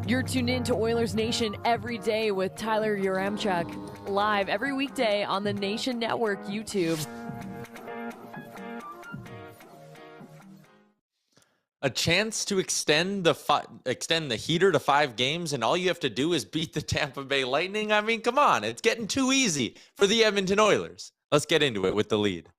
You're tuned in to Oilers Nation every day with Tyler Yaremchuk, live every weekday on the Nation Network YouTube. A chance to extend the heater to 5 games, and all you have to do is beat the Tampa Bay Lightning? I mean, come on. It's getting too easy for the Edmonton Oilers. Let's get into it with the lead.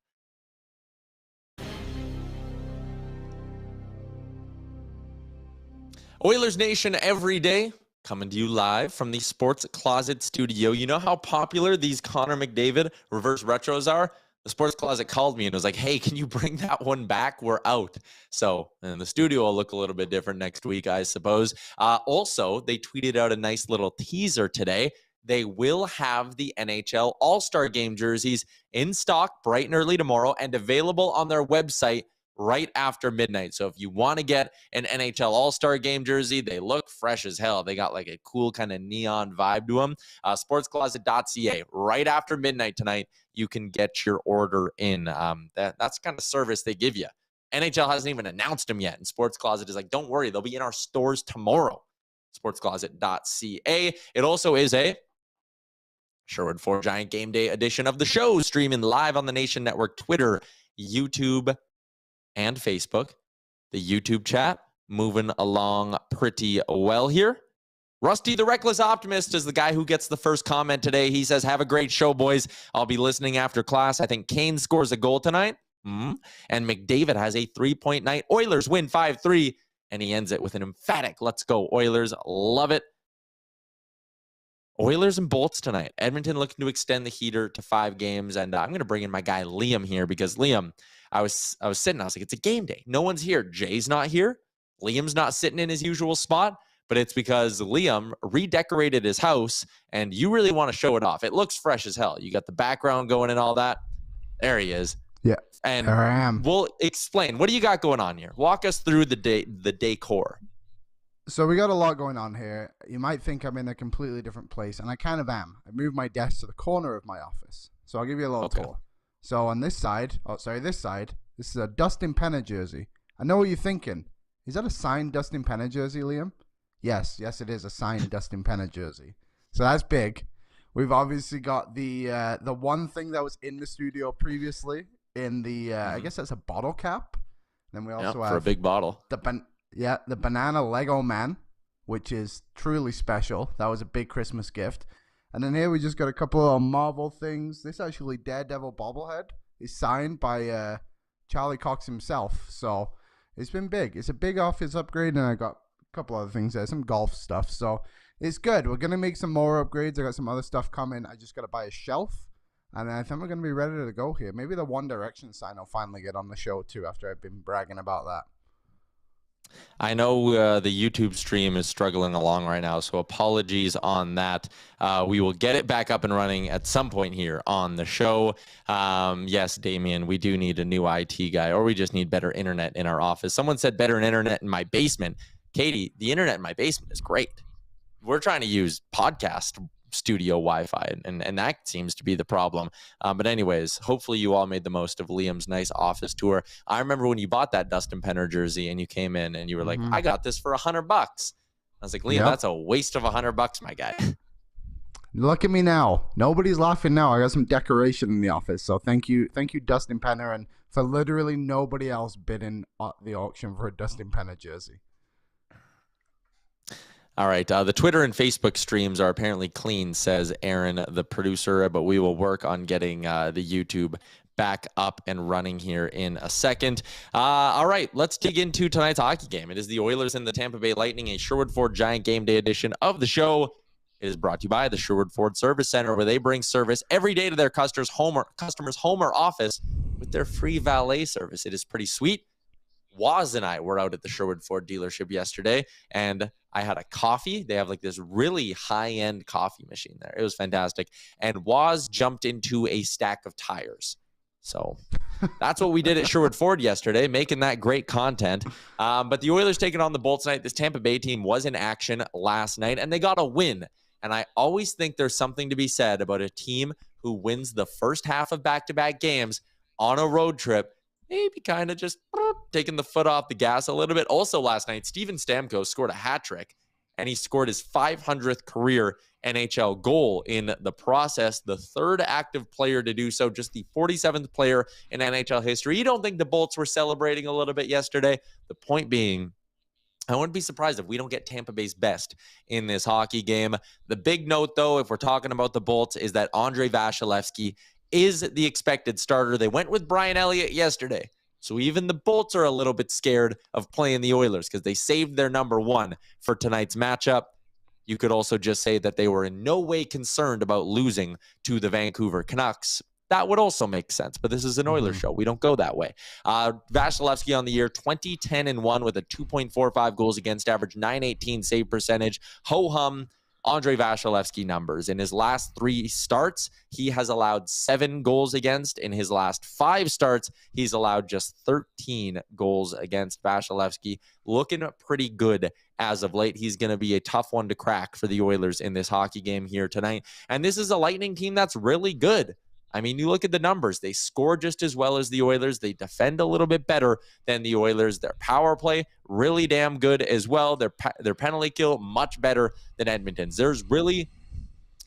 Oilers Nation every day, coming to you live from the Sports Closet studio. You know how popular these Connor McDavid reverse retros are? The Sports Closet called me and was like, hey, can you bring that one back? We're out. So and the studio will look a little bit different next week, I suppose. Also, they tweeted out a nice little teaser today. They will have the NHL All-Star Game jerseys in stock bright and early tomorrow and available on their website right after midnight. So if you want to get an NHL All-Star Game jersey, they look fresh as hell. They got like a cool kind of neon vibe to them. Sportscloset.ca. Right after midnight tonight, you can get your order in. That's the kind of service they give you. NHL hasn't even announced them yet, and Sports Closet is like, don't worry, they'll be in our stores tomorrow. Sportscloset.ca. It also is a Sherwood Ford Giant Game Day edition of the show, streaming live on the Nation Network, Twitter, YouTube, and Facebook. The YouTube chat moving along pretty well here. Rusty the Reckless Optimist is the guy who gets the first comment today. He says, have a great show, boys. I'll be listening after class. I think Kane scores a goal tonight. And McDavid has a 3-point night. Oilers win 5-3. And he ends it with an emphatic, let's go Oilers. Love it. Oilers and Bolts tonight. Edmonton looking to extend the heater to 5 games. And I'm going to bring in my guy Liam here because Liam, I was sitting, I was like, it's a game day. No one's here. Jay's not here. Liam's not sitting in his usual spot, but it's because Liam redecorated his house and you really want to show it off. It looks fresh as hell. You got the background going and all that. There he is. Yeah. And there I am. We'll explain. What do you got going on here? Walk us through the decor. So we got a lot going on here. You might think I'm in a completely different place, and I kind of am. I moved my desk to the corner of my office. So I'll give you a little tour. So on this side, this is a Dustin Penner jersey. I know what you're thinking. Is that a signed Dustin Penner jersey, Liam? Yes, it is a signed Dustin Penner jersey. So that's big. We've obviously got the one thing that was in the studio previously in the I guess that's a bottle cap. Then we also have for a big bottle. The banana Lego man, which is truly special. That was a big Christmas gift. And then here we just got a couple of Marvel things. This actually Daredevil bobblehead is signed by Charlie Cox himself. So it's been big. It's a big office upgrade, and I got a couple other things there, some golf stuff. So it's good. We're going to make some more upgrades. I got some other stuff coming. I just got to buy a shelf. And I think we're going to be ready to go here. Maybe the One Direction sign will finally get on the show, too, after I've been bragging about that. I know the YouTube stream is struggling along right now, so apologies on that. We will get it back up and running at some point here on the show. Yes, Damien, we do need a new IT guy, or we just need better internet in our office. Someone said better internet in my basement. Katie, the internet in my basement is great. We're trying to use podcast studio Wi-Fi, and that seems to be the problem. But anyways, hopefully you all made the most of Liam's nice office tour. I remember when you bought that Dustin Penner jersey and you came in and you were like, I got this for $100. I was like, Liam, that's a waste of $100, my guy. Look at me now. Nobody's laughing now. I got some decoration in the office. So thank you, Dustin Penner, and for literally nobody else bidding at the auction for a Dustin Penner jersey. All right. The Twitter and Facebook streams are apparently clean, says Aaron, the producer, but we will work on getting the YouTube back up and running here in a second. All right. Let's dig into tonight's hockey game. It is the Oilers and the Tampa Bay Lightning, a Sherwood Ford Giant Game Day edition of the show. It is brought to you by the Sherwood Ford Service Center, where they bring service every day to their customers' home or office with their free valet service. It is pretty sweet. Waz and I were out at the Sherwood Ford dealership yesterday, and I had a coffee. They have like this really high-end coffee machine there. It was fantastic. And Waz jumped into a stack of tires. So that's what we did at Sherwood Ford yesterday, making that great content. But the Oilers taking on the Bolts tonight. This Tampa Bay team was in action last night, and they got a win. And I always think there's something to be said about a team who wins the first half of back-to-back games on a road trip, maybe kind of just taking the foot off the gas a little bit. Also last night, Steven Stamkos scored a hat trick, and he scored his 500th career NHL goal in the process, the third active player to do so, just the 47th player in NHL history. You don't think the Bolts were celebrating a little bit yesterday? The point being, I wouldn't be surprised if we don't get Tampa Bay's best in this hockey game. The big note, though, if we're talking about the Bolts, is that Andrei Vasilevskiy is the expected starter. They went with Brian Elliott yesterday. So even the Bolts are a little bit scared of playing the Oilers because they saved their number one for tonight's matchup. You could also just say that they were in no way concerned about losing to the Vancouver Canucks. That would also make sense, but this is an Oilers show. We don't go that way. Vasilevskiy on the year, 20-10-1 with a 2.45 goals against average, 918 save percentage. Ho-hum, Andrei Vasilevskiy numbers. In his last 3 starts, he has allowed 7 goals against. In his last 5 starts, he's allowed just 13 goals against. Vasilevskiy looking pretty good as of late. He's going to be a tough one to crack for the Oilers in this hockey game here tonight. And this is a Lightning team that's really good. I mean, you look at the numbers. They score just as well as the Oilers. They defend a little bit better than the Oilers. Their power play, really damn good as well. Their penalty kill, much better than Edmonton's. There's really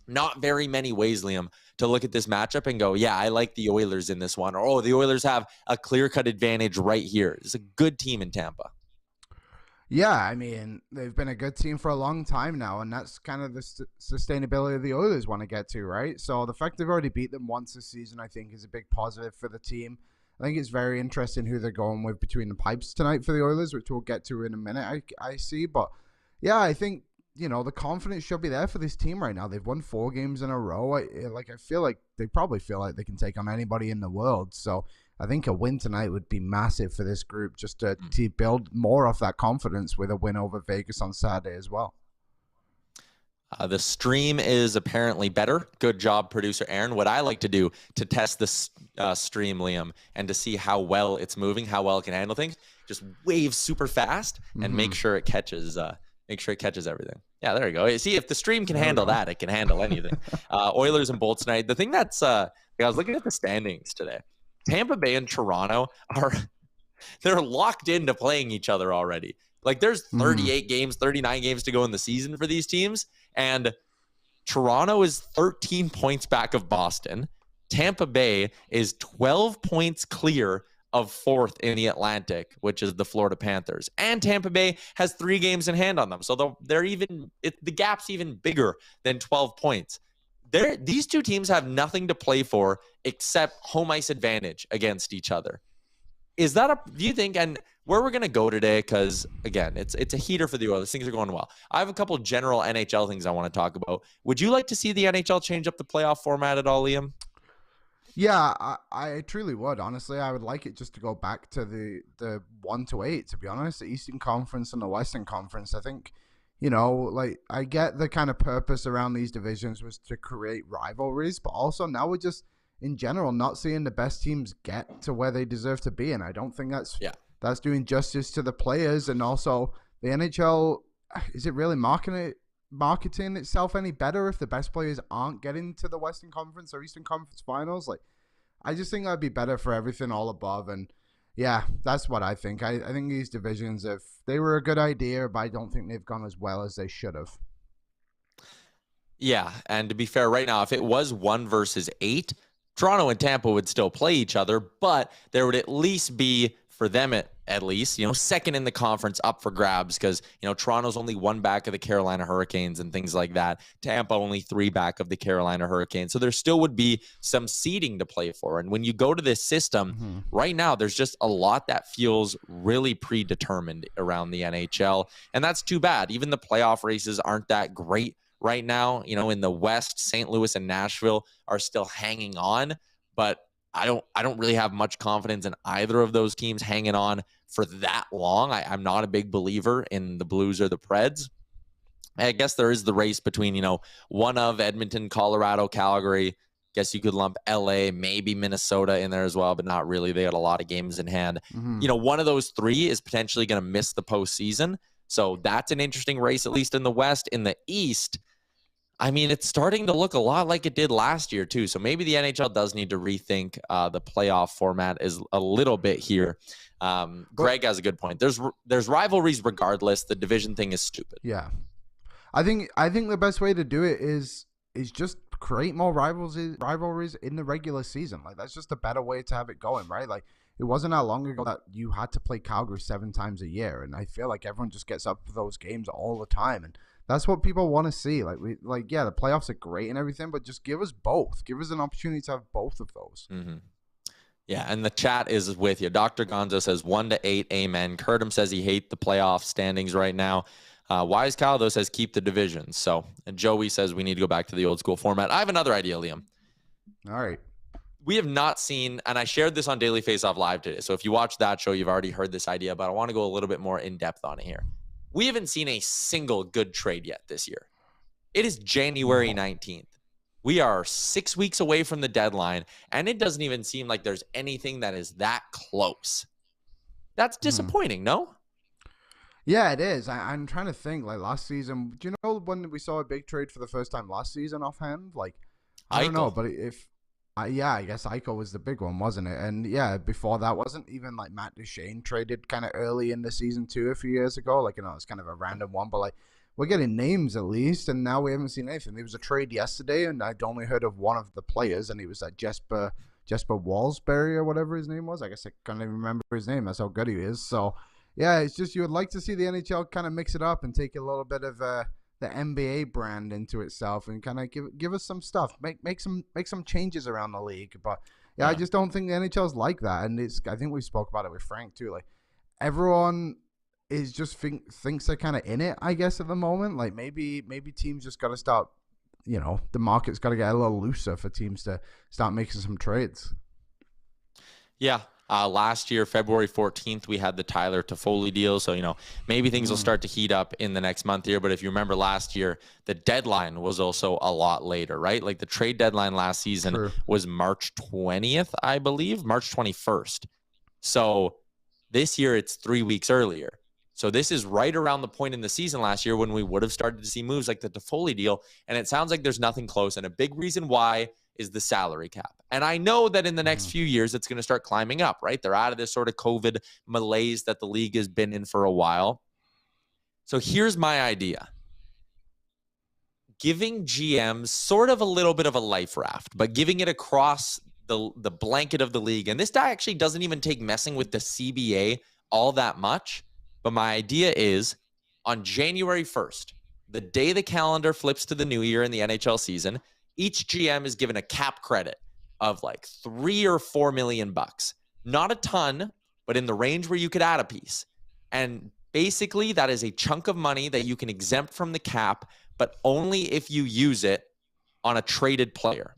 not very many ways, Liam, to look at this matchup and go, yeah, I like the Oilers in this one. Or, oh, the Oilers have a clear-cut advantage right here. It's a good team in Tampa. Yeah, I mean, they've been a good team for a long time now, and that's kind of the sustainability the Oilers want to get to, right? So the fact they've already beat them once this season, I think, is a big positive for the team. I think it's very interesting who they're going with between the pipes tonight for the Oilers, which we'll get to in a minute, I see. But, yeah, I think, you know, the confidence should be there for this team right now. They've won 4 games in a row. I feel like they probably feel like they can take on anybody in the world. So I think a win tonight would be massive for this group just to build more of that confidence with a win over Vegas on Saturday as well. The stream is apparently better. Good job, producer Aaron. What I like to do to test this stream, Liam, and to see how well it's moving, how well it can handle things, just wave super fast and make sure it catches everything. Yeah, there you go. See, if the stream can handle that, it can handle anything. Oilers and Bolts tonight. The thing that's, I was looking at the standings today. Tampa Bay and Toronto they're locked into playing each other already. Like there's 38 games, 39 games to go in the season for these teams. And Toronto is 13 points back of Boston. Tampa Bay is 12 points clear of 4th in the Atlantic, which is the Florida Panthers. And Tampa Bay has 3 games in hand on them. So the gap's even bigger than 12 points. These two teams have nothing to play for except home ice advantage against each other. Is that do you think, and where we're going to go today, because, again, it's a heater for the Oilers. Things are going well. I have a couple general NHL things I want to talk about. Would you like to see the NHL change up the playoff format at all, Liam? Yeah, I truly would. Honestly, I would like it just to go back to the 1 to 8, to be honest. The Eastern Conference and the Western Conference, I think. You know, like, I get the kind of purpose around these divisions was to create rivalries, but also now we're just, in general, not seeing the best teams get to where they deserve to be, and I don't think that's doing justice to the players, and also the NHL, is it really marketing itself any better if the best players aren't getting to the Western Conference or Eastern Conference Finals? Like, I just think that'd be better for everything all above, and yeah, that's what I think. I think these divisions, if they were a good idea, but I don't think they've gone as well as they should have. Yeah, and to be fair, right now, if it was 1 versus 8, Toronto and Tampa would still play each other, but there would at least be, for them at least, second in the conference up for grabs because, Toronto's only 1 back of the Carolina Hurricanes and things like that. Tampa only 3 back of the Carolina Hurricanes. So there still would be some seeding to play for. And when you go to this system, right now, there's just a lot that feels really predetermined around the NHL. And that's too bad. Even the playoff races aren't that great right now. In the West, St. Louis and Nashville are still hanging on, but I don't really have much confidence in either of those teams hanging on for that long. I'm not a big believer in the Blues or the Preds. I guess there is the race between, one of Edmonton, Colorado, Calgary. Guess you could lump LA, maybe Minnesota in there as well, but not really. They got a lot of games in hand. One of those 3 is potentially going to miss the postseason. So that's an interesting race, at least in the West. In the East, I mean, it's starting to look a lot like it did last year, too. So maybe the NHL does need to rethink the playoff format is a little bit here. Greg has a good point. There's rivalries regardless. The division thing is stupid. Yeah. I think the best way to do it is just create more rivalries in the regular season. Like that's just a better way to have it going, right? Like it wasn't that long ago that you had to play Calgary 7 times a year, and I feel like everyone just gets up for those games all the time, and that's what people want to see. Yeah, the playoffs are great and everything, but just give us both. Give us an opportunity to have both of those. Mm-hmm. Yeah, and the chat is with you. Dr. Gonzo says 1-8, amen. Curtis says he hates the playoff standings right now. Wise Kyle, though, says keep the divisions. So, and Joey says we need to go back to the old school format. I have another idea, Liam. All right. We have not seen, and I shared this on Daily Faceoff Live today. So if you watch that show, you've already heard this idea, but I want to go a little bit more in depth on it here. We haven't seen a single good trade yet this year. It is January 19th. We are 6 weeks away from the deadline, and it doesn't even seem like there's anything that is that close. That's disappointing, no? Yeah, it is. I'm trying to think. Like last season, do you know when we saw a big trade for the first time last season offhand? Like, I don't know, but I guess Eichel was the big one, wasn't it? And yeah, before that, wasn't even like Matt Duchene traded kind of early in the season too a few years ago? Like, it's kind of a random one, but like we're getting names at least, and now we haven't seen anything. There was a trade yesterday, and I'd only heard of one of the players, and he was like Jesper Walsbury or whatever his name was. I guess I can't even remember his name. That's how good he is. So. Yeah, it's just you would like to see the NHL kind of mix it up and take a little bit of the NBA brand into itself and kind of give us some stuff, make some changes around the league. But yeah, I just don't think the NHL is like that, and I think we spoke about it with Frank too. Like everyone is just thinks they're kind of in it, I guess, at the moment. Like maybe teams just got to start, the market's got to get a little looser for teams to start making some trades. Yeah. Last year, February 14th, we had the Tyler Toffoli deal. So, maybe things will start to heat up in the next month here. But if you remember last year, the deadline was also a lot later, right? Like the trade deadline last season was March 20th, I believe, March 21st. So this year it's 3 weeks earlier. So this is right around the point in the season last year when we would have started to see moves like the Toffoli deal. And it sounds like there's nothing close. And a big reason why is the salary cap. And I know that in the next few years, it's going to start climbing up, right? They're out of this sort of COVID malaise that the league has been in for a while. So here's my idea. Giving GMs sort of a little bit of a life raft, but giving it across the blanket of the league. And this actually doesn't even take messing with the CBA all that much. But my idea is on January 1st, the day the calendar flips to the new year in the NHL season, each GM is given a cap credit of like $3 or $4 million. Not a ton, but in the range where you could add a piece. And basically that is a chunk of money that you can exempt from the cap, but only if you use it on a traded player.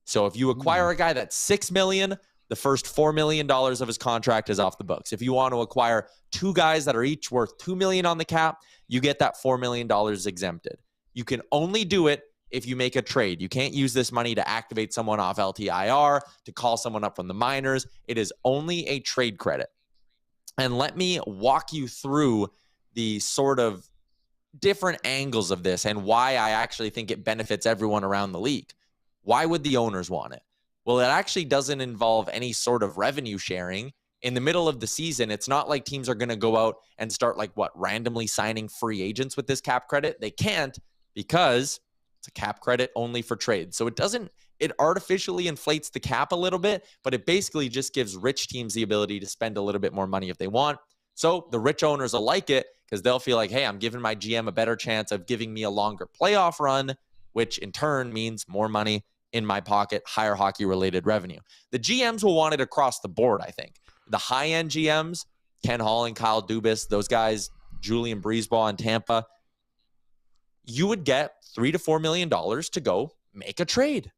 So if you acquire a guy that's $6 million, the first $4 million of his contract is off the books. If you want to acquire 2 guys that are each worth $2 million on the cap, you get that $4 million exempted. You can only do it if you make a trade. You can't use this money to activate someone off LTIR, to call someone up from the minors. It is only a trade credit. And let me walk you through the sort of different angles of this and why I actually think it benefits everyone around the league. Why would the owners want it? Well, it actually doesn't involve any sort of revenue sharing. In the middle of the season, it's not like teams are going to go out and start randomly signing free agents with this cap credit. They can't because it's a cap credit only for trades. So it artificially inflates the cap a little bit, but it basically just gives rich teams the ability to spend a little bit more money if they want. So the rich owners will like it because they'll feel like, hey, I'm giving my GM a better chance of giving me a longer playoff run, which in turn means more money in my pocket, higher hockey-related revenue. The GMs will want it across the board, I think. The high-end GMs, Ken Hall and Kyle Dubas, those guys, Julian Breezeball in Tampa, you would get $3 to $4 million to go make a trade.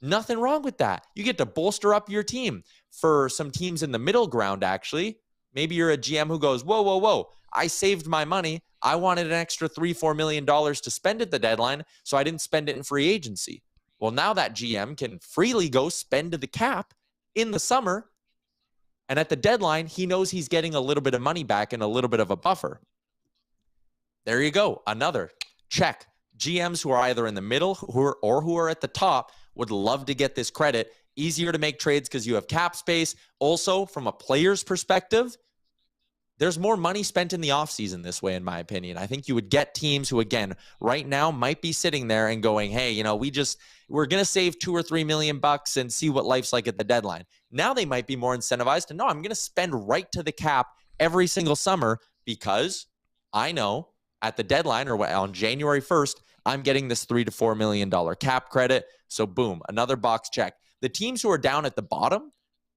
Nothing wrong with that. You get to bolster up your team. For some teams in the middle ground, actually, maybe you're a GM who goes, whoa, I saved my money. I wanted an extra $3-4 million to spend at the deadline, so I didn't spend it in free agency. Well, now that GM can freely go spend the cap in the summer, and at the deadline, he knows he's getting a little bit of money back and a little bit of a buffer. There you go. Another check. GMs who are either in the middle or who are at the top would love to get this credit. Easier to make trades because you have cap space. Also, from a player's perspective, there's more money spent in the offseason this way, in my opinion. I think you would get teams who, again, right now might be sitting there and going, hey, you know, we're going to save $2 or $3 million and see what life's like at the deadline. Now they might be more incentivized to, no, I'm going to spend right to the cap every single summer because I know at the deadline or on January 1st, I'm getting this $3 to $4 million cap credit. So boom, another box check. The teams who are down at the bottom,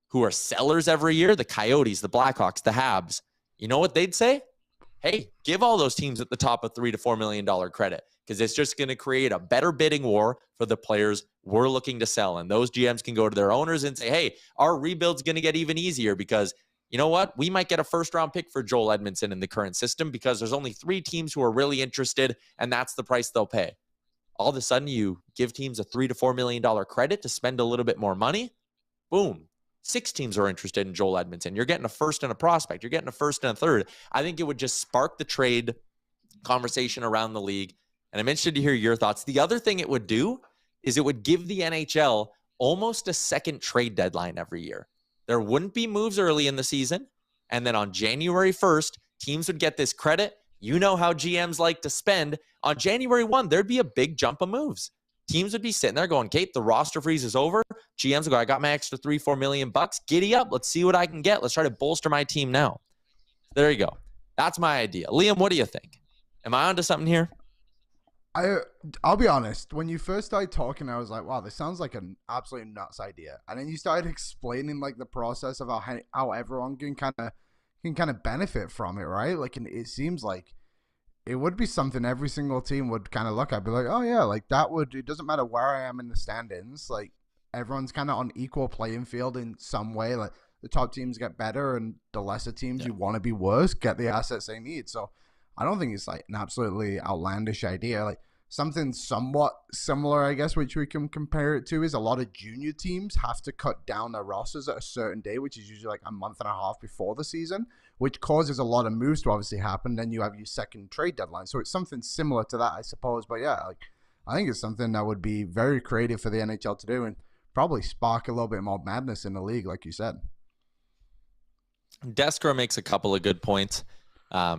who are sellers every year, the Coyotes, the Blackhawks, the Habs, you know what they'd say? Hey, give all those teams at the top a $3 to $4 million credit because it's just going to create a better bidding war for the players we're looking to sell. And those GMs can go to their owners and say, hey, our rebuild's going to get even easier because you know what? We might get a first-round pick for Joel Edmondson in the current system because there's only 3 teams who are really interested, and that's the price they'll pay. All of a sudden, you give teams a $3 to $4 million credit to spend a little bit more money. Boom. 6 teams are interested in Joel Edmondson. You're getting a first and a prospect. You're getting a first and a third. I think it would just spark the trade conversation around the league. And I'm interested to hear your thoughts. The other thing it would do is it would give the NHL almost a second trade deadline every year. There wouldn't be moves early in the season. And then on January 1st, teams would get this credit. You know how GMs like to spend. On January 1, there'd be a big jump of moves. Teams would be sitting there going, Kate, the roster freeze is over. GMs would go, I got my extra $3-4 million. Giddy up. Let's see what I can get. Let's try to bolster my team now. There you go. That's my idea. Liam, what do you think? Am I onto something here? I'll be honest. When you first started talking, I was like, wow, this sounds like an absolutely nuts idea. And then you started explaining like the process of how everyone can kind of benefit from it, right? Like, and it seems like it would be something every single team would kind of look at, be like, oh yeah, like that would, it doesn't matter where I am in the standings, like everyone's kind of on equal playing field in some way. Like the top teams get better and the lesser teams who want to be worse get the assets they need. So I don't think it's like an absolutely outlandish idea. Like something somewhat similar, I guess, which we can compare it to is a lot of junior teams have to cut down their rosters at a certain day, which is usually like a month and a half before the season, which causes a lot of moves to obviously happen. Then you have your second trade deadline. So it's something similar to that, I suppose. But yeah, like I think it's something that would be very creative for the NHL to do and probably spark a little bit more madness in the league, like you said. Deskro makes a couple of good points.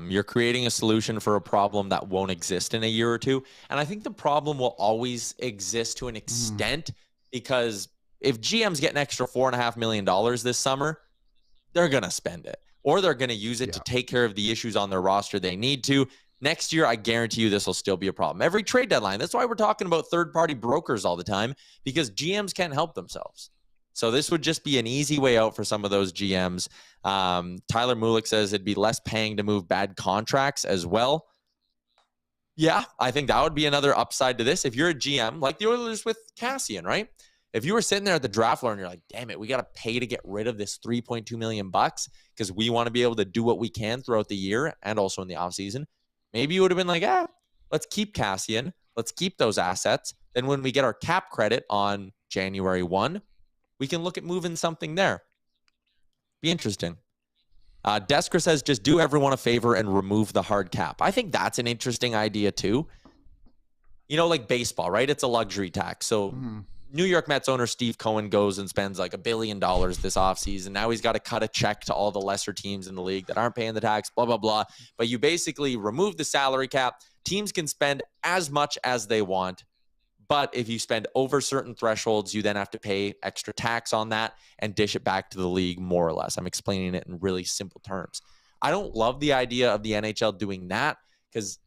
You're creating a solution for a problem that won't exist in a year or two. And I think the problem will always exist to an extent because if GMs get an extra $4.5 million this summer, they're going to spend it or they're going to use it to take care of the issues on their roster they need to. Next year, I guarantee you this will still be a problem. Every trade deadline. That's why we're talking about third-party brokers all the time because GMs can't help themselves. So this would just be an easy way out for some of those GMs. Tyler Mulick says it'd be less paying to move bad contracts as well. Yeah, I think that would be another upside to this. If you're a GM, like the Oilers with Cassian, right? If you were sitting there at the draft floor and you're like, damn it, we got to pay to get rid of this $3.2 million because we want to be able to do what we can throughout the year and also in the offseason. Maybe you would have been like, let's keep Cassian. Let's keep those assets. Then when we get our cap credit on January 1, we can look at moving something there. Be interesting. Desker says, just do everyone a favor and remove the hard cap. I think that's an interesting idea too. You know, like baseball, right? It's a luxury tax. So New York Mets owner Steve Cohen goes and spends like $1 billion this offseason. Now he's got to cut a check to all the lesser teams in the league that aren't paying the tax, blah, blah, blah. But you basically remove the salary cap. Teams can spend as much as they want. But if you spend over certain thresholds, you then have to pay extra tax on that and dish it back to the league more or less. I'm explaining it in really simple terms. I don't love the idea of the NHL doing that because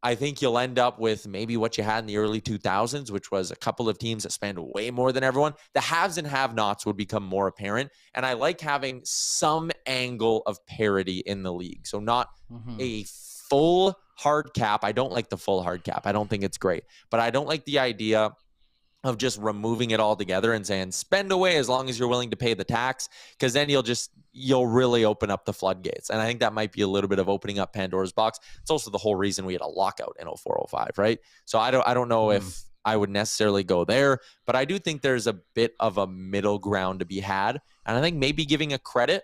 I think you'll end up with maybe what you had in the early 2000s, which was a couple of teams that spend way more than everyone. The haves and have-nots would become more apparent. And I like having some angle of parity in the league. So not a full hard cap. I don't like the full hard cap. I don't think it's great. But I don't like the idea of just removing it all together and saying spend away as long as you're willing to pay the tax, because then you'll really open up the floodgates. And I think that might be a little bit of opening up Pandora's box. It's also the whole reason we had a lockout in 04-05, right? So I don't know if I would necessarily go there, but I do think there's a bit of a middle ground to be had. And I think maybe giving a credit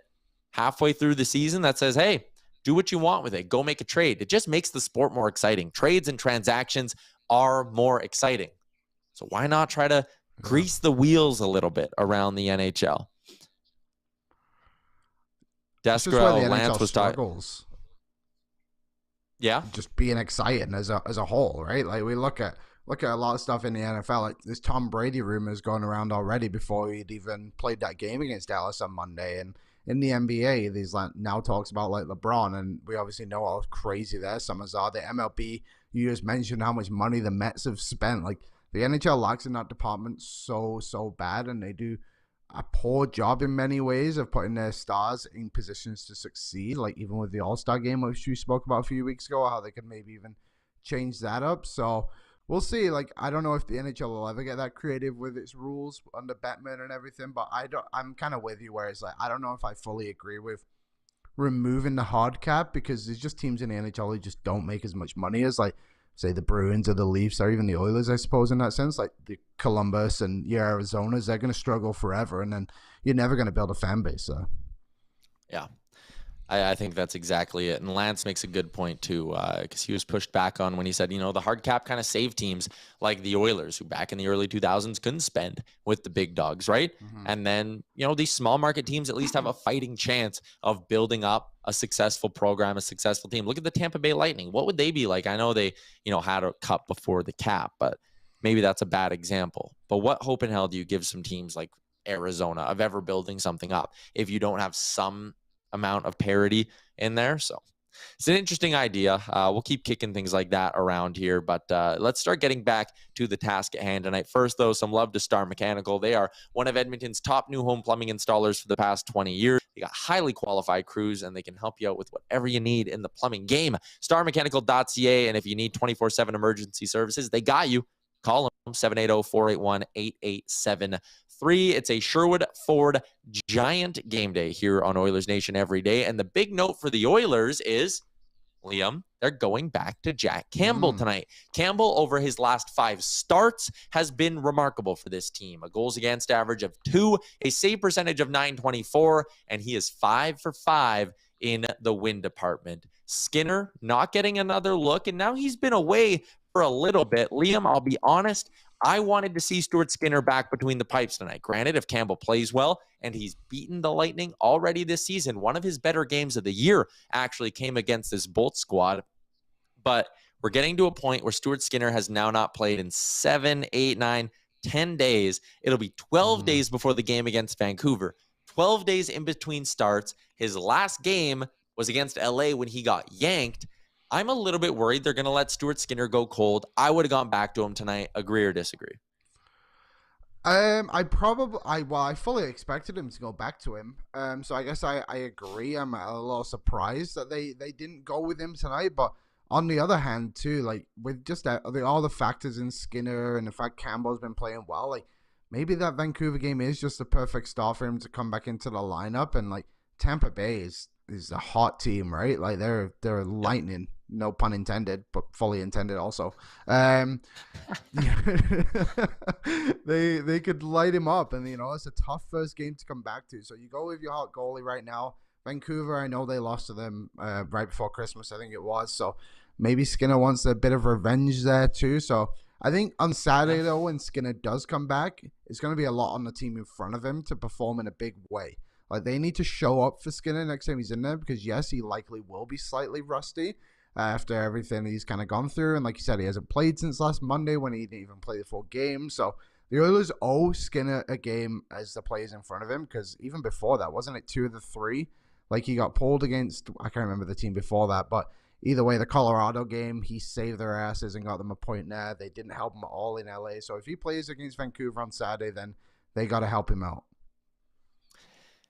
halfway through the season that says, hey, do what you want with it. Go make a trade. It just makes the sport more exciting. Trades and transactions are more exciting. So why not try to grease the wheels a little bit around the NHL? It's just where the Deskro, Lance NHL was talking. struggles. Yeah. Just being exciting as a whole, right? Like we look at a lot of stuff in the NFL. Like this Tom Brady rumors going around already before he'd even played that game against Dallas on Monday. And in the NBA, these now talks about like LeBron, and we obviously know how crazy their summers are. The MLB, you just mentioned how much money the Mets have spent. Like the NHL lacks in that department so bad, and they do a poor job in many ways of putting their stars in positions to succeed. Like even with the All-Star game, which we spoke about a few weeks ago, how they could maybe even change that up. So we'll see. Like I don't know if the NHL will ever get that creative with its rules under Batman and everything, but I'm kind of with you where it's like I don't know if I fully agree with removing the hard cap, because there's just teams in the NHL who just don't make as much money as like say the Bruins or the Leafs or even the Oilers, I suppose, in that sense. Like the Columbus and your Arizonas, they're going to struggle forever, and then you're never going to build a fan base. So Yeah. I think that's exactly it. And Lance makes a good point too, because he was pushed back on when he said, the hard cap kind of saved teams like the Oilers, who back in the early 2000s couldn't spend with the big dogs, right? Mm-hmm. And then, these small market teams at least have a fighting chance of building up a successful program, a successful team. Look at the Tampa Bay Lightning. What would they be like? I know they, had a cup before the cap, but maybe that's a bad example. But what hope in hell do you give some teams like Arizona of ever building something up if you don't have some amount of parity in there? So it's an interesting idea. We'll keep kicking things like that around here, but let's start getting back to the task at hand tonight. First, though, some love to Star Mechanical. They are one of Edmonton's top new home plumbing installers for the past 20 years. They got highly qualified crews, and they can help you out with whatever you need in the plumbing game. StarMechanical.ca, and if you need 24/7 emergency services, they got you. Call them 780-481-8873. It's a Sherwood Ford giant game day here on Oilers Nation every day. And the big note for the Oilers is, Liam, they're going back to Jack Campbell tonight. Campbell, over his last 5 starts, has been remarkable for this team. A goals against average of 2, a save percentage of .924, and he is 5 for 5 in the win department. Skinner not getting another look, and now he's been away for a little bit. Liam, I'll be honest, I wanted to see Stuart Skinner back between the pipes tonight. Granted, if Campbell plays well, and he's beaten the Lightning already this season, one of his better games of the year actually came against this Bolt squad. But we're getting to a point where Stuart Skinner has now not played in 7, 8, 9, 10 days. It'll be 12 days before the game against Vancouver. 12 days in between starts. His last game was against LA when he got yanked. I'm a little bit worried they're going to let Stuart Skinner go cold. I would have gone back to him tonight. Agree or disagree? I fully expected him to go back to him. So I guess I agree. I'm a little surprised that they didn't go with him tonight. But on the other hand, too, like with just all the factors in Skinner and the fact Campbell's been playing well, like maybe that Vancouver game is just the perfect start for him to come back into the lineup. And like Tampa Bay is a hot team, right? Like they're lightning. No pun intended, but fully intended also. They could light him up, and it's a tough first game to come back to. So you go with your hot goalie right now. Vancouver, I know they lost to them right before Christmas, I think it was. So maybe Skinner wants a bit of revenge there too. So I think on Saturday though, when Skinner does come back, it's going to be a lot on the team in front of him to perform in a big way. Like they need to show up for Skinner next time he's in there, because yes, he likely will be slightly rusty after everything he's kind of gone through. And like you said, he hasn't played since last Monday when he didn't even play the full game. So the Oilers owe Skinner a game as the players in front of him, because even before that, wasn't it 2 of the 3? Like he got pulled against, I can't remember the team before that, but either way, the Colorado game, he saved their asses and got them a point there. They didn't help him at all in LA. So if he plays against Vancouver on Saturday, then they got to help him out.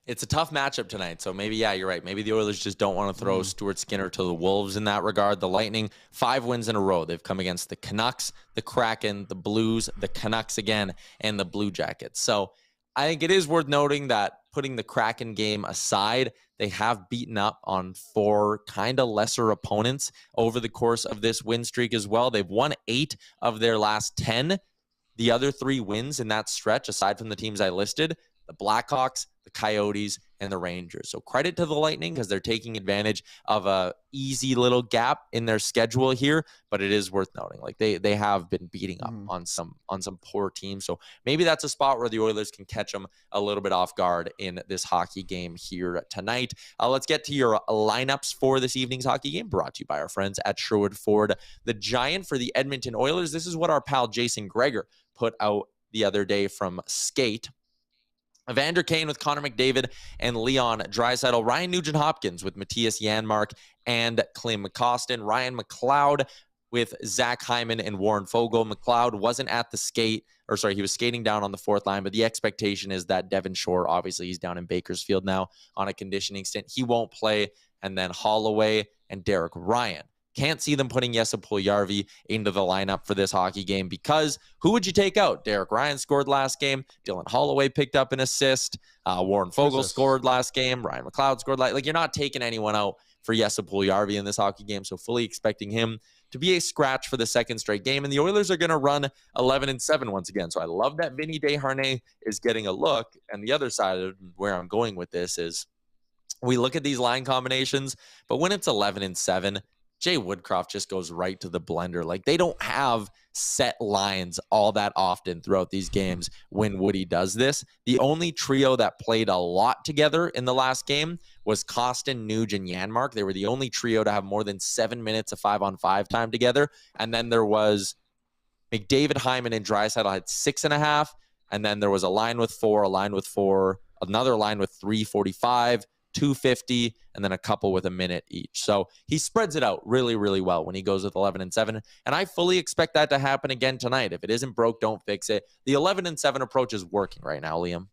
It's a tough matchup tonight, so maybe, yeah, you're right. Maybe the Oilers just don't want to throw Stuart Skinner to the Wolves in that regard. The Lightning, 5 wins in a row. They've come against the Canucks, the Kraken, the Blues, the Canucks again, and the Blue Jackets. So I think it is worth noting that putting the Kraken game aside, they have beaten up on 4 kind of lesser opponents over the course of this win streak as well. They've won 8 of their last 10. The other 3 wins in that stretch, aside from the teams I listed, the Blackhawks, the Coyotes, and the Rangers. So credit to the Lightning because they're taking advantage of a easy little gap in their schedule here, but it is worth noting, like they have been beating up on some poor teams. So maybe that's a spot where the Oilers can catch them a little bit off guard in this hockey game here tonight. Let's get to your lineups for this evening's hockey game, brought to you by our friends at Sherwood Ford. The Giant for the Edmonton Oilers. This is what our pal Jason Greger put out the other day from Skate. Evander Kane with Connor McDavid and Leon Draisaitl. Ryan Nugent-Hopkins with Matthias Janmark and Klim Kostin. Ryan McLeod with Zach Hyman and Warren Fogle. McLeod wasn't at the skate, or sorry, he was skating down on the fourth line, but the expectation is that Devon Shore, obviously he's down in Bakersfield now on a conditioning stint, he won't play. And then Holloway and Derek Ryan. Can't see them putting Jesse Puljujarvi into the lineup for this hockey game because who would you take out? Derek Ryan scored last game. Dylan Holloway picked up an assist. Warren Fogle scored last game. Ryan McLeod scored. Like you're not taking anyone out for Jesse Puljujarvi in this hockey game, so fully expecting him to be a scratch for the second straight game. And the Oilers are going to run 11-7 once again. So I love that Vinny Desharnais is getting a look. And the other side of where I'm going with this is we look at these line combinations, but when it's 11-7, Jay Woodcroft just goes right to the blender. Like they don't have set lines all that often throughout these games when Woody does this. The only trio that played a lot together in the last game was Kostin, Nuge, and Janmark. They were the only trio to have more than 7 minutes of 5-on-5 time together. And then there was McDavid, Hyman, and Draisaitl had 6.5. And then there was a line with 4, another line with 3:45. 250, and then a couple with a minute each. So he spreads it out really, really well when he goes with 11-7. And I fully expect that to happen again tonight. If it isn't broke, don't fix it. The 11-7 approach is working right now, Liam.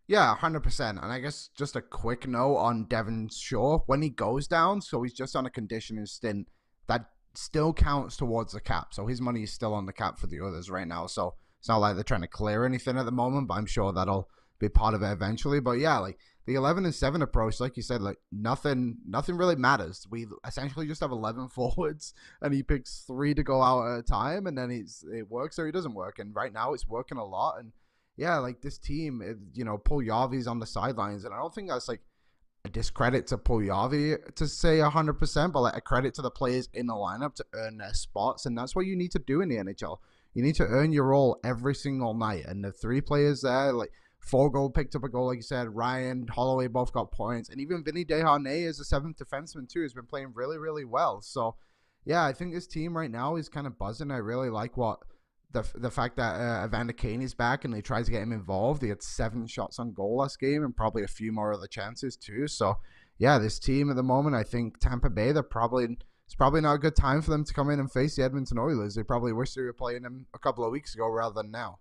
Yeah, 100%. And I guess just a quick note on Devon Shore. When he goes down, so he's just on a conditioning stint, that still counts towards the cap. So his money is still on the cap for the Oilers right now. So it's not like they're trying to clear anything at the moment, but I'm sure that'll be part of it eventually. But yeah, like the 11-7 approach, like you said, like nothing really matters. We essentially just have 11 forwards, and he picks 3 to go out at a time, and then it works or it doesn't work. And right now, it's working a lot. And yeah, like this team, Puljujarvi's on the sidelines, and I don't think that's like a discredit to Puljujarvi to say 100%, but like a credit to the players in the lineup to earn their spots, and that's what you need to do in the NHL. You need to earn your role every single night, and the 3 players there, like Fogle picked up a goal, like you said. Ryan, Holloway both got points. And even Vinny Desharnais is a 7th defenseman, too. Has been playing really, really well. So, yeah, I think this team right now is kind of buzzing. I really like what the fact that Evander Kane is back and they tried to get him involved. He had 7 shots on goal last game and probably a few more other chances, too. So, yeah, this team at the moment, I think Tampa Bay, it's probably not a good time for them to come in and face the Edmonton Oilers. They probably wish they were playing them a couple of weeks ago rather than now.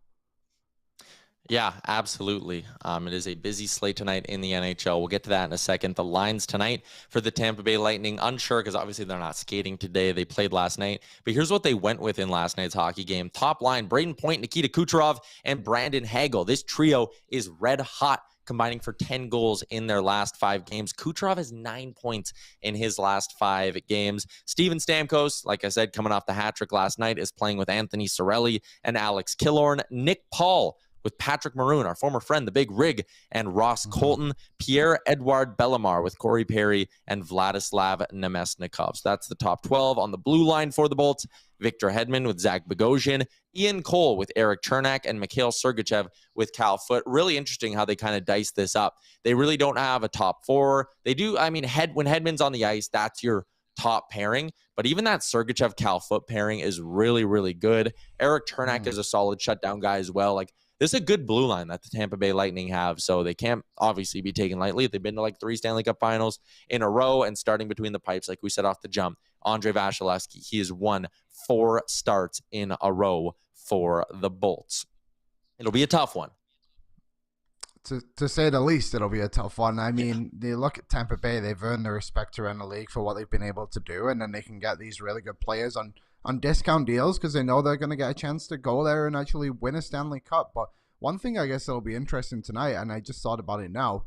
Yeah, absolutely. It is a busy slate tonight in the NHL. We'll get to that in a second. The lines tonight for the Tampa Bay Lightning, unsure because obviously they're not skating today. They played last night. But here's what they went with in last night's hockey game. Top line, Braden Point, Nikita Kucherov, and Brandon Hagel. This trio is red hot, combining for 10 goals in their last 5 games. Kucherov has 9 points in his last 5 games. Steven Stamkos, like I said, coming off the hat trick last night, is playing with Anthony Cirelli and Alex Killorn. Nick Paul with Patrick Maroon, our former friend, the Big Rig, and Ross Colton. Pierre-Edouard Bellemare with Corey Perry and Vladislav Nemesnikov. So that's the top 12. On the blue line for the Bolts, Victor Hedman with Zach Bogosian, Ian Cole with Eric Chernak, and Mikhail Sergachev with Cal Foote. Really interesting how they kind of dice this up. They really don't have a top 4. They do, I mean, when Hedman's on the ice, that's your top pairing, but even that Sergachev-Cal Foote pairing is really, really good. Eric Chernak is a solid shutdown guy as well. Like, this is a good blue line that the Tampa Bay Lightning have, so they can't obviously be taken lightly. They've been to like 3 Stanley Cup finals in a row, and starting between the pipes, like we said off the jump, Andre Vasilevsky, he has won 4 starts in a row for the Bolts. It'll be a tough one. To say the least, it'll be a tough one. I mean, they look at Tampa Bay, they've earned the respect around the league for what they've been able to do, and then they can get these really good players on discount deals because they know they're going to get a chance to go there and actually win a Stanley Cup. But one thing I guess that'll be interesting tonight, and I just thought about it now,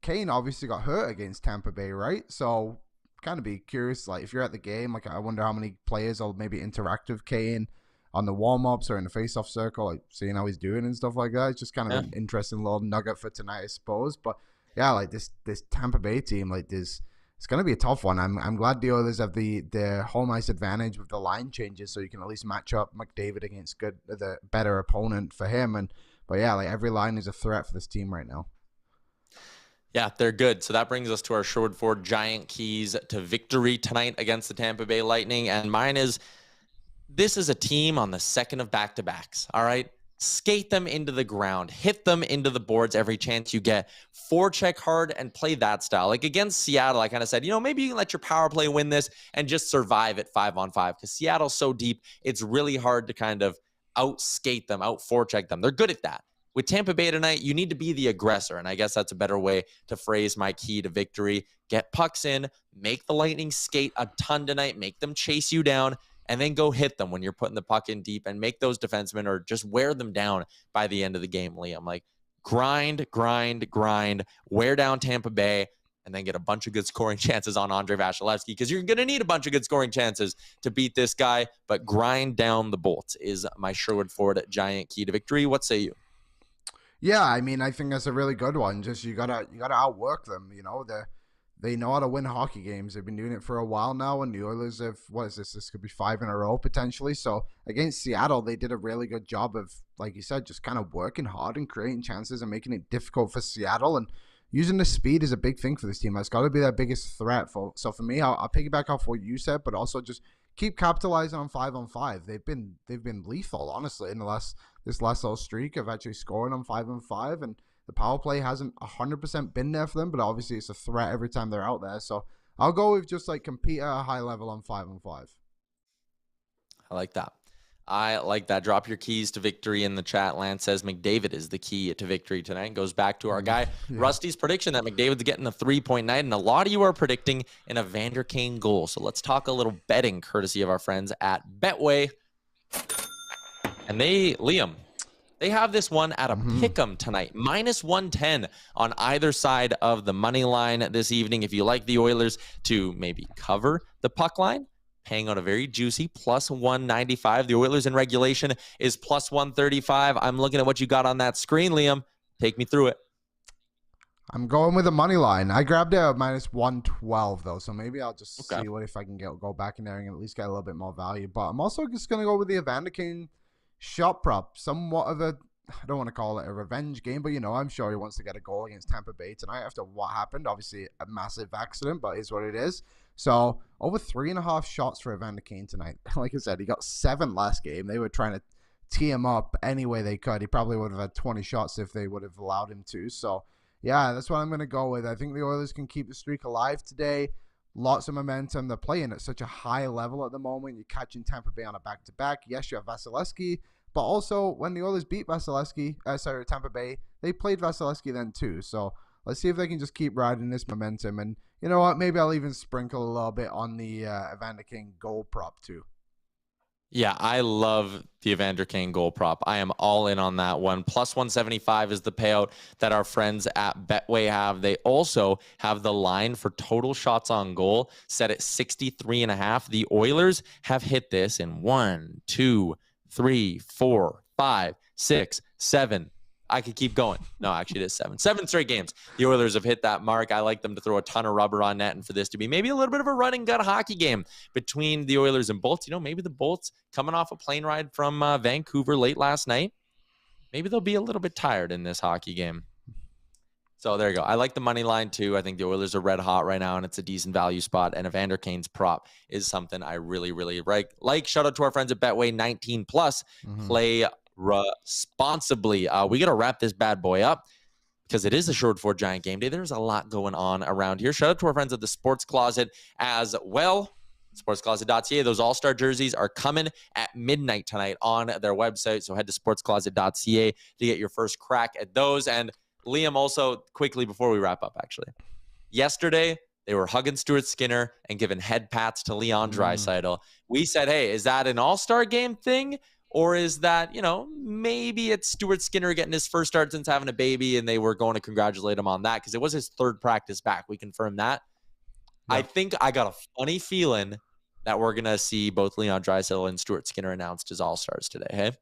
Kane obviously got hurt against Tampa Bay, right? So kind of be curious, like if you're at the game, like I wonder how many players will maybe interact with Kane. on the warm-ups or in the face-off circle, like seeing how he's doing and stuff like that. It's just kind of an interesting little nugget for tonight, I suppose. But yeah, like this Tampa Bay team, like this, it's going to be a tough one. I'm glad the Oilers have the home ice advantage with the line changes, so you can at least match up McDavid against the better opponent for him. But yeah, like every line is a threat for this team right now. Yeah, they're good. So that brings us to our short four giant keys to victory tonight against the Tampa Bay Lightning. And mine is, this is a team on the second of back-to-backs, all right? Skate them into the ground, hit them into the boards every chance you get, forecheck hard and play that style. Like against Seattle, I kind of said, maybe you can let your power play win this and just survive at 5-on-5 because Seattle's so deep, it's really hard to kind of out-skate them, out-forecheck them. They're good at that. With Tampa Bay tonight, you need to be the aggressor, and I guess that's a better way to phrase my key to victory. Get pucks in, make the Lightning skate a ton tonight, make them chase you down, and then go hit them when you're putting the puck in deep and make those defensemen or just wear them down by the end of the game, Liam. Like grind, wear down Tampa Bay, and then get a bunch of good scoring chances on Andrei Vasilevskiy because you're going to need a bunch of good scoring chances to beat this guy, but grind down the bolts is my Sherwood Ford giant key to victory. What say you? Yeah, I mean, I think that's a really good one. Just you gotta outwork them. They know how to win hockey games. They've been doing it for a while now, and the Oilers have, what is this? This could be 5 in a row potentially. So against Seattle, they did a really good job of, like you said, just kind of working hard and creating chances and making it difficult for Seattle. And using the speed is a big thing for this team. That's got to be their biggest threat. So for me, I'll piggyback off what you said, but also just keep capitalizing on 5-on-5. They've been lethal, honestly, in this last little streak of actually scoring on 5-on-5, and the power play hasn't 100% been there for them, but obviously it's a threat every time they're out there. So I'll go with just like compete at a high level on 5-on-5. I like that. Drop your keys to victory in the chat. Lance says McDavid is the key to victory tonight. Goes back to our guy, Rusty's prediction that McDavid's getting a 3-point night, and a lot of you are predicting an Evander Kane goal. So let's talk a little betting courtesy of our friends at Betway. And Liam, they have this one at a pick'em tonight, -110 on either side of the money line this evening. If you like the Oilers to maybe cover the puck line, paying out a very juicy +195. The Oilers in regulation is +135. I'm looking at what you got on that screen, Liam. Take me through it. I'm going with the money line. I grabbed it at -112 though, so maybe I'll just see if I can go back in there and at least get a little bit more value. But I'm also just going to go with the Evander Kane shot prop. Somewhat of a, I don't want to call it a revenge game, but I'm sure he wants to get a goal against Tampa Bay tonight after what happened. Obviously a massive accident, but it's what it is. So over 3.5 shots for Evander Kane tonight. Like I said, he got 7 last game. They were trying to tee him up any way they could. He probably would have had 20 shots if they would have allowed him to. So yeah, that's what I'm going to go with. I think the Oilers can keep the streak alive today. Lots of momentum. They're playing at such a high level at the moment. You're catching Tampa Bay on a back-to-back. Yes, you have Vasilevskiy, but also when the Oilers beat Tampa Bay, they played Vasilevskiy then too. So let's see if they can just keep riding this momentum. And you know what? Maybe I'll even sprinkle a little bit on the Evander Kane goal prop too. Yeah, I love the Evander Kane goal prop. I am all in on that one. +175 is the payout that our friends at Betway have. They also have the line for total shots on goal set at 63.5. The Oilers have hit this in 1, 2, 3, 4, 5, 6, 7. I could keep going. No, actually, it is 7. 7 straight games. The Oilers have hit that mark. I like them to throw a ton of rubber on net and for this to be maybe a little bit of a run and gun hockey game between the Oilers and Bolts. Maybe the Bolts coming off a plane ride from Vancouver late last night. Maybe they'll be a little bit tired in this hockey game. So there you go. I like the money line too. I think the Oilers are red hot right now, and it's a decent value spot. And Evander Kane's prop is something I really, really like. Shout out to our friends at Betway 19+. Play responsibly. We got to wrap this bad boy up because it is a short for Giant Game Day. There's a lot going on around here. Shout out to our friends at the Sports Closet as well. Sportscloset.ca. Those all-star jerseys are coming at midnight tonight on their website. So head to sportscloset.ca to get your first crack at those. And Liam, also quickly before we wrap up, actually, yesterday they were hugging Stuart Skinner and giving head pats to Leon Draisaitl. We said, hey, is that an all-star game thing? Or is that, maybe it's Stuart Skinner getting his first start since having a baby and they were going to congratulate him on that because it was his 3rd practice back. We confirmed that. Yeah. I think I got a funny feeling that we're going to see both Leon Draisaitl and Stuart Skinner announced as All-Stars today, hey?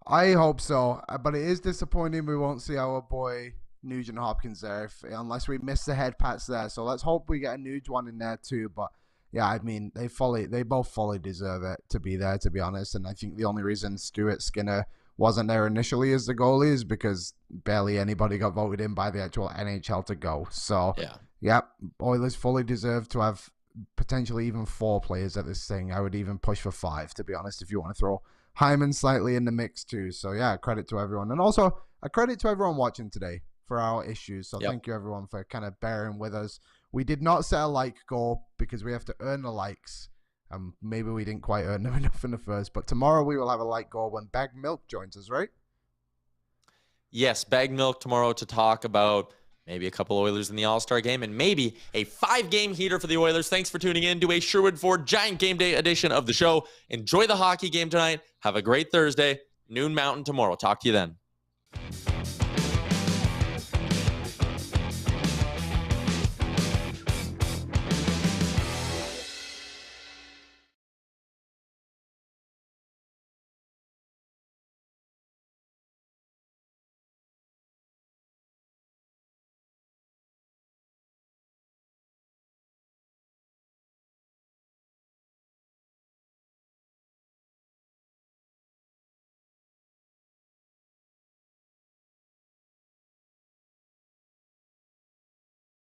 I hope so, but it is disappointing we won't see our boy Nugent-Hopkins there unless we miss the head pats there. So let's hope we get a Nuge one in there too. But yeah, I mean, they both fully deserve it to be there, to be honest. And I think the only reason Stuart Skinner wasn't there initially as the goalie is because barely anybody got voted in by the actual NHL to go. So yeah, Oilers fully deserve to have potentially even 4 players at this thing. I would even push for 5, to be honest, if you want to throw Hyman slightly in the mix too. So yeah, credit to everyone. And also a credit to everyone watching today for our issues. So thank you everyone for kind of bearing with us. We did not set a like goal because we have to earn the likes. Maybe we didn't quite earn them enough in the first, but tomorrow we will have a like goal when Bag Milk joins us, right? Yes, Bag Milk tomorrow to talk about maybe a couple Oilers in the All-Star game and maybe a 5-game heater for the Oilers. Thanks for tuning in to a Sherwood Ford Giant Game Day edition of the show. Enjoy the hockey game tonight. Have a great Thursday, noon Mountain tomorrow. Talk to you then.